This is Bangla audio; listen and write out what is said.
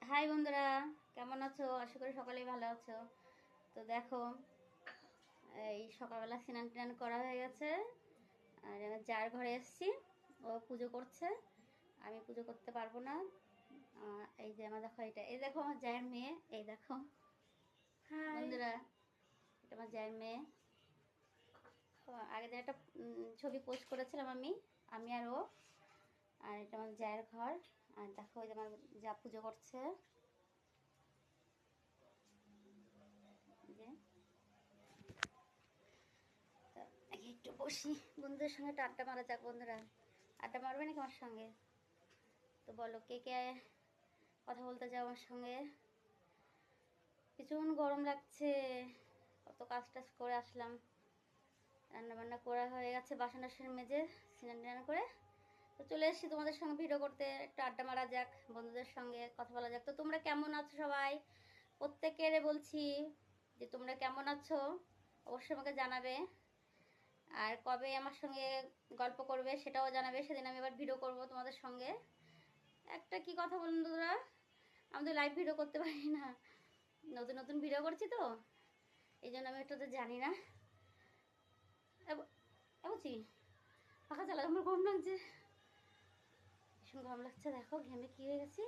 হাই বন্ধুরা, কেমন আছো? আশা করি সকলেই ভালো আছো। তো দেখো, এই সকালবেলা স্নান টান করা হয়ে গেছে। আর এবার যার ঘরে এসেছি, ও পুজো করছে। আমি পুজো করতে পারবো না। এই যে আমার দেখো, এই দেখো আমার জায়ের মেয়ে। এই দেখো হাই। বন্ধুরা, এটা আমার জায়ের মেয়ে। আগের দিন একটা ছবি পোস্ট করেছিলাম আমি আমি আর ও। আর এটা আমার জায়ের ঘর। আর দেখো, ওই যে আমার যা পুজো করছে। যে তো একটু বসি, বন্ধুদের সঙ্গে একটু আড্ডা মারা যাক। বন্ধুরা, আড্ডা মারবে নাকি আমার সঙ্গে? তো বলো, কে কে কথা বলতে চাও আমার সঙ্গে? ভীষণ গরম লাগছে। কত কাজ টাজ করে আসলাম, রান্না বান্না করা হয়ে গেছে, বাসন টাসন মেজে স্নান টান করে তো চলে এসেছি তোমাদের সঙ্গে ভিডিও করতে। একটু আড্ডা মারা যাক, বন্ধুদের সঙ্গে কথা বলা যাক। তো তোমরা কেমন আছো সবাই? প্রত্যেকের বলছি যে তোমরা কেমন আছো, অবশ্যই আমাকে জানাবে। আর কবে আমার সঙ্গে গল্প করবে সেটাও জানাবে, সেদিন আমি আবার ভিডিও করব তোমাদের সঙ্গে। একটা কি কথা বলুন বন্ধুরা, আমি তো লাইভ ভিডিও করতে পারি না, নতুন নতুন ভিডিও করছি তো, এই জন্য আমি একটু তো জানি না। বুঝছি, ফাঁকা চালা, আমার গরম লাগছে, ভীষণ গরম লাগছে। দেখো ঘেমে কি হয়ে গেছি।